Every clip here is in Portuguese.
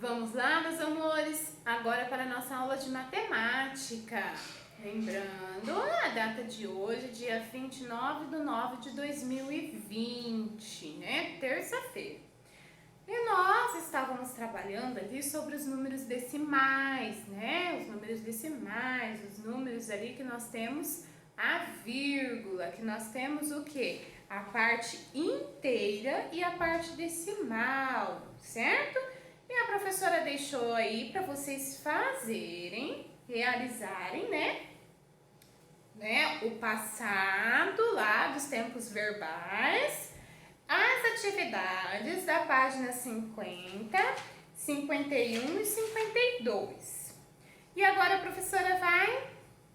Vamos lá, meus amores, agora para a nossa aula de matemática. Lembrando a data de hoje, dia 29/9/2020, né? Terça-feira. E nós estávamos trabalhando ali sobre os números decimais, né? Os números decimais, os números ali que nós temos a vírgula, que nós temos o quê? A parte inteira e a parte decimal, certo? E a professora deixou aí para vocês fazerem, realizarem, né? O passado lá dos tempos verbais, as atividades da página 50, 51 e 52. E agora a professora vai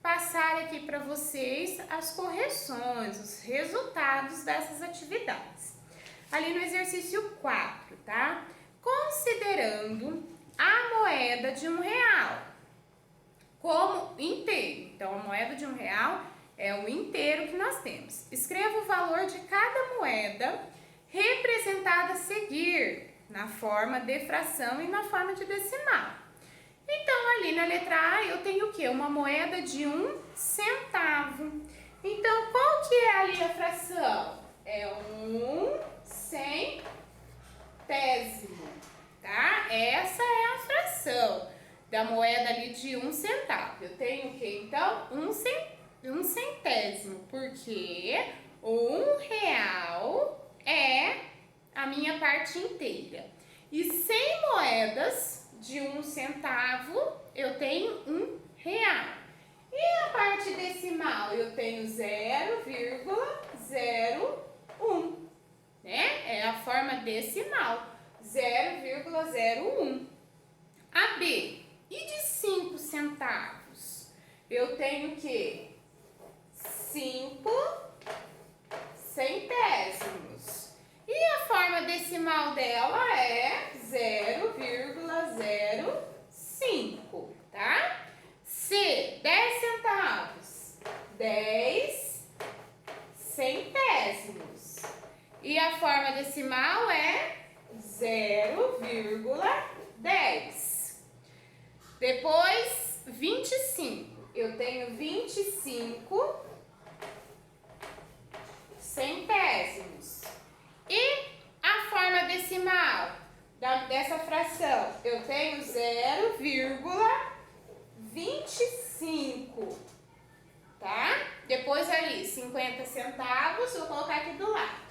passar aqui para vocês as correções, os resultados dessas atividades. Ali no exercício 4, tá? Considerando a moeda de R$1 como inteiro. Então, a moeda de R$1 é o inteiro que nós temos. Escreva o valor de cada moeda representada a seguir, na forma de fração e na forma de decimal. Então, ali na letra A, eu tenho o quê? Uma moeda de 1 centavo. Então, qual que é ali a fração? É 1 centésimo, tá? Essa é a fração da moeda ali de 1 centavo. Eu tenho o quê? Então, 1 centésimo, porque o R$1 é a minha parte inteira. E 100 moedas de 1 centavo, eu tenho R$1. E a parte decimal, eu tenho 0,01, né? É a forma decimal, 0,01. A B, e de 5 centavos? Eu tenho o quê? 5 centésimos. E a forma decimal dela é 0,05, tá? C, 10 centavos, 10 centésimos. E a forma decimal é 0,10. Depois, 25. Eu tenho 25 centésimos. E a forma decimal dessa fração? Eu tenho 0,25, tá? Depois ali, 50 centavos, vou colocar aqui do lado.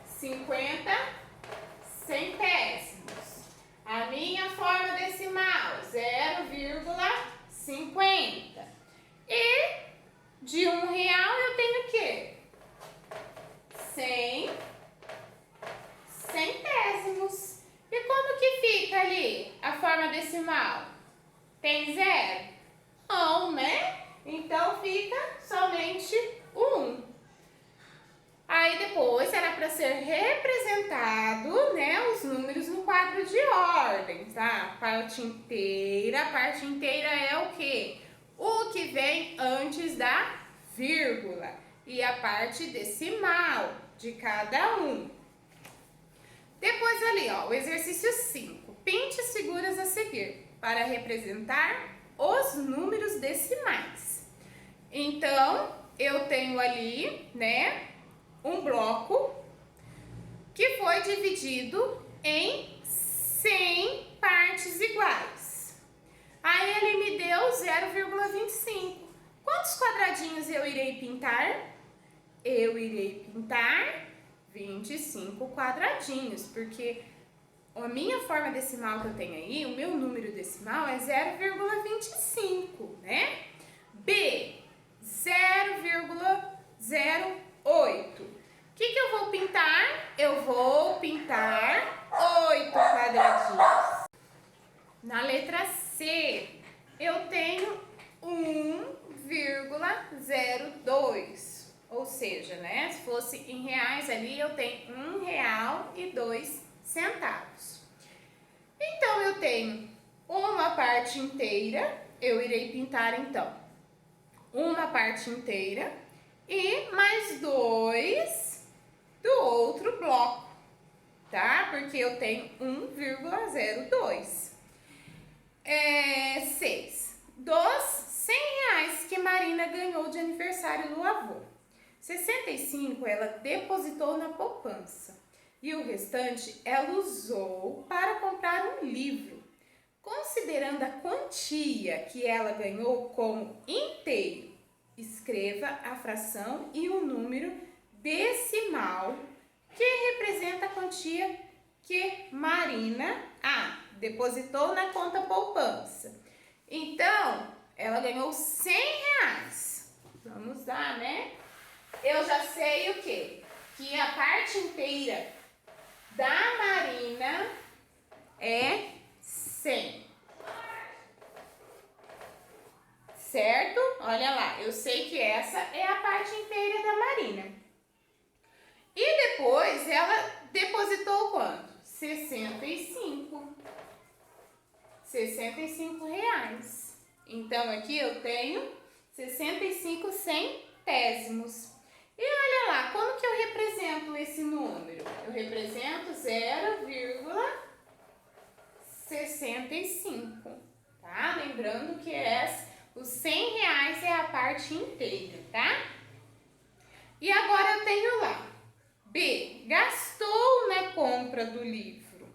50 centésimos. A minha forma decimal, 0,50. E de R$1 eu tenho o quê? 100 centésimos. E como que fica ali a forma decimal? Tem 0? Não, né? Então fica somente o 1. Aí depois era para ser representado, né, os números no quadro de ordem, tá? A parte inteira é o quê? O que vem antes da vírgula. E a parte decimal de cada um. Depois ali, ó, o exercício 5. Pinte as figuras a seguir para representar os números decimais. Então, eu tenho ali, né, um bloco que foi dividido em 100 partes iguais. Aí ele me deu 0,25. Quantos quadradinhos eu irei pintar? Eu irei pintar 25 quadradinhos, porque a minha forma decimal que eu tenho aí, o meu número decimal é 0,25, né? B, 0,08. O que eu vou pintar? Eu vou pintar 8 quadradinhos. Na letra C, eu tenho 1,02. Ou seja, né? Se fosse em reais ali, eu tenho R$1,02. Então, eu tenho uma parte inteira, eu irei pintar então uma parte inteira e mais 2 do outro bloco, tá? Porque eu tenho 1,02. 6. Dos 100 reais que Marina ganhou de aniversário do avô, 65 ela depositou na poupança e o restante ela usou para comprar um livro. Considerando a quantia que ela ganhou como inteiro, escreva a fração e o número decimal que representa a quantia que Marina depositou na conta poupança. Então, ela ganhou 100 reais. Vamos lá, né? Eu já sei o quê? Que a parte inteira da Marina é 100. Certo? Olha lá, eu sei que essa é a parte inteira da Marina. E depois ela depositou quanto? 65. 65 reais. Então aqui eu tenho 65 centésimos. E olha lá, como que eu represento esse número? Eu represento 0,65, tá? Lembrando que os 100 reais é a parte inteira, tá? E agora eu tenho lá, B, gastou na compra do livro.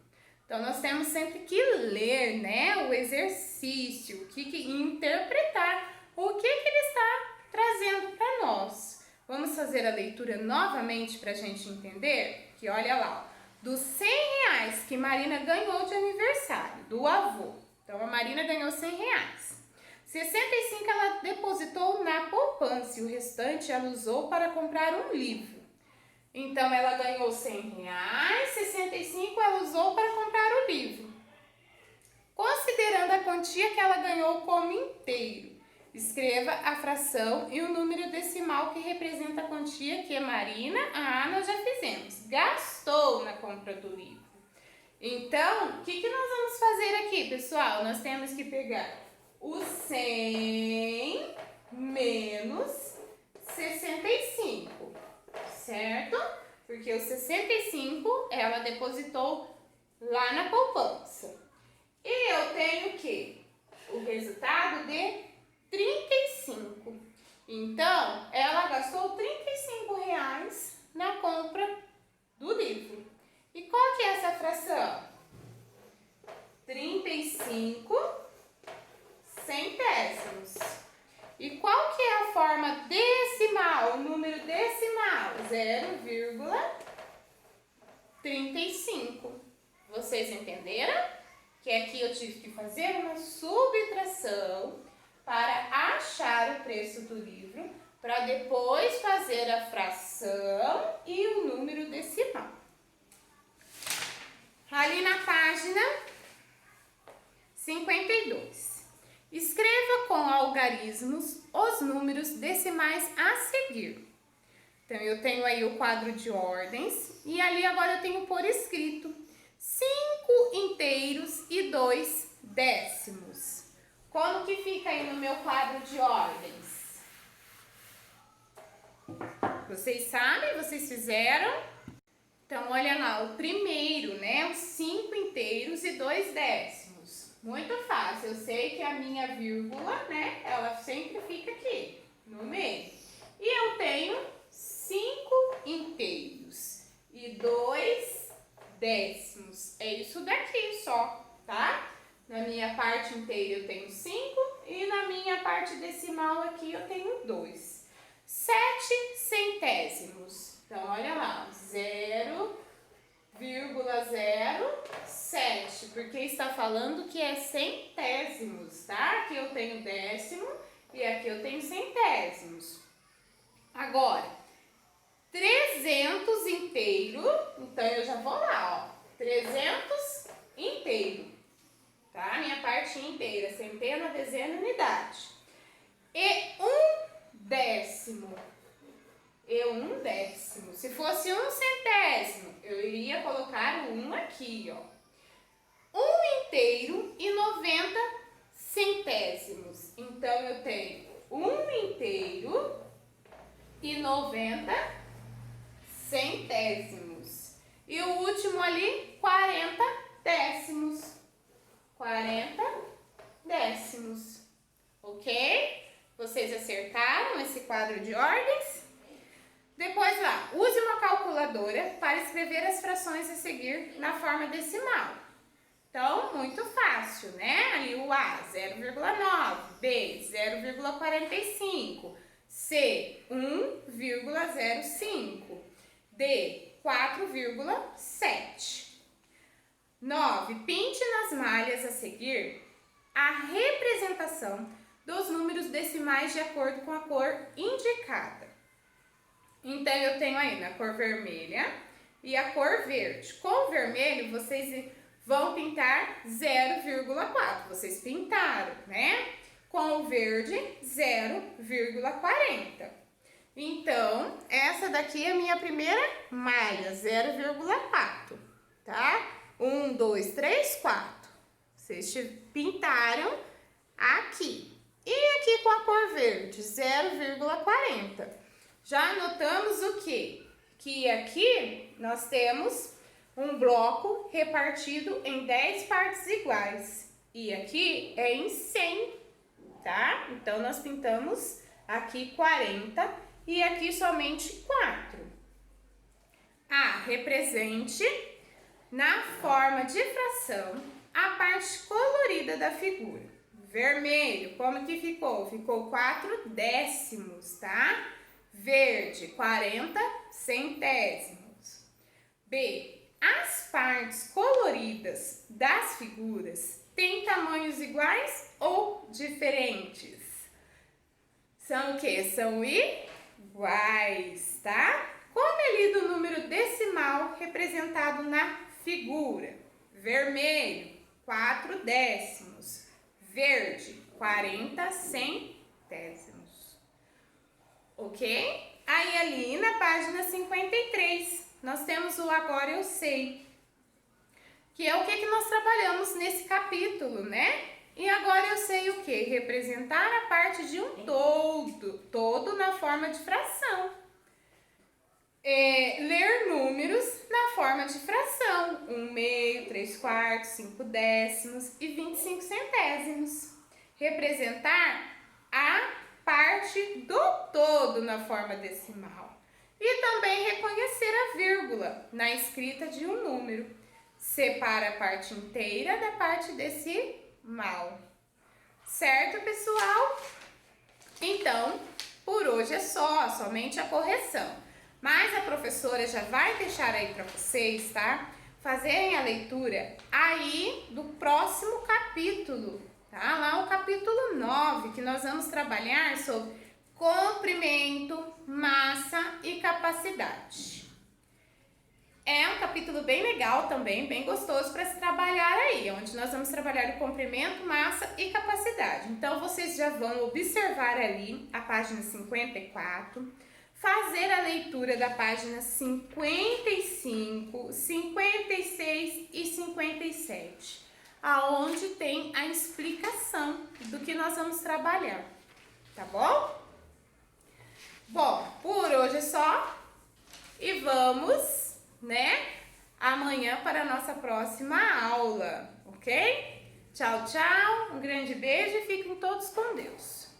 Então, nós temos sempre que ler, né, o exercício, interpretar o que ele está trazendo para nós. Vamos fazer a leitura novamente para a gente entender? Que olha lá, ó, dos 100 reais que Marina ganhou de aniversário do avô. Então, a Marina ganhou 100 reais. 65 ela depositou na poupança e o restante ela usou para comprar um livro. Então, ela ganhou 100 reais, 65 ela usou para comprar o livro. Considerando a quantia que ela ganhou como inteiro, escreva a fração e o número decimal que representa a quantia que a Marina, nós já fizemos, gastou na compra do livro. Então, o que nós vamos fazer aqui, pessoal? Nós temos que pegar o 100 menos 65, certo? Porque o 65 ela depositou lá na poupança. E eu tenho o quê? O resultado de 35. Então, ela gastou 35 reais na compra do livro. E qual que é essa fração? 35 centésimos. E qual que é a forma decimal, o número decimal? 0,35. Vocês entenderam? Que aqui eu tive que fazer uma subtração para achar o preço do livro, para depois fazer a fração e o número decimal. Ali na página 52. Escreva com algarismos os números decimais a seguir. Então, eu tenho aí o quadro de ordens e ali agora eu tenho por escrito 5 inteiros e 2 décimos. Como que fica aí no meu quadro de ordens? Vocês sabem? Vocês fizeram? Então, olha lá, o primeiro, né? Os 5 inteiros e 2 décimos. Muito fácil, eu sei que a minha vírgula, né, ela sempre fica aqui, no meio. E eu tenho 5 inteiros e 2 décimos. É isso daqui só, tá? Na minha parte inteira eu tenho 5 e na minha parte decimal aqui eu tenho 2. 7 centésimos. Então, olha lá, 0,07, porque está falando que é centésimos, tá? Aqui eu tenho décimo e aqui eu tenho centésimos. Agora, 300 inteiro, então eu já vou lá, ó, 300 inteiro, tá? Minha parte inteira, centena, dezena, unidade. E 1 décimo. Se fosse 1 centésimo, eu iria colocar o 1 aqui, ó. 1 inteiro e 90 centésimos. Então, eu tenho 1 inteiro e 90 centésimos. E o último ali, 40 décimos. 40 quadro de ordens. Depois lá, use uma calculadora para escrever as frações a seguir na forma decimal. Então, muito fácil, né? Ali o A, 0,9, B, 0,45, C, 1,05, D, 4,7. 9. Pinte nas malhas a seguir a representação dos números decimais de acordo com a cor indicada. Então, eu tenho aí na cor vermelha e a cor verde. Com o vermelho, vocês vão pintar 0,4. Vocês pintaram, né? Com o verde, 0,40. Então, essa daqui é a minha primeira malha, 0,4, tá? 1, 2, 3, 4. Vocês pintaram aqui. E aqui com a cor verde, 0,40. Já notamos o quê? Que aqui nós temos um bloco repartido em 10 partes iguais. E aqui é em 100, tá? Então, nós pintamos aqui 40 e aqui somente 4. A, represente na forma de fração a parte colorida da figura. Vermelho, como que ficou? Ficou 4 décimos, tá? Verde, 40 centésimos. B, as partes coloridas das figuras têm tamanhos iguais ou diferentes? São o quê? São iguais, tá? Como é lido o número decimal representado na figura? Vermelho, 4 décimos. Verde, 40 centésimos. Ok? Aí ali na página 53, nós temos o Agora Eu Sei, que é o que nós trabalhamos nesse capítulo, né? E agora eu sei o que? Representar a parte de um todo na forma de fração. Ler números na forma de fração, 1/2, 3/4, 5 décimos e 25 centésimos. Representar a parte do todo na forma decimal. E também reconhecer a vírgula na escrita de um número. Separa a parte inteira da parte decimal. Certo, pessoal? Então, por hoje é somente a correção. Mas a professora já vai deixar aí para vocês, tá? Fazerem a leitura aí do próximo capítulo, tá? Lá o capítulo 9, que nós vamos trabalhar sobre comprimento, massa e capacidade. É um capítulo bem legal também, bem gostoso para se trabalhar aí, onde nós vamos trabalhar o comprimento, massa e capacidade. Então, vocês já vão observar ali a página 54, fazer a leitura da página 55, 56 e 57, aonde tem a explicação do que nós vamos trabalhar, tá bom? Bom, por hoje é só e vamos, né, amanhã para a nossa próxima aula, ok? Tchau, tchau, um grande beijo e fiquem todos com Deus.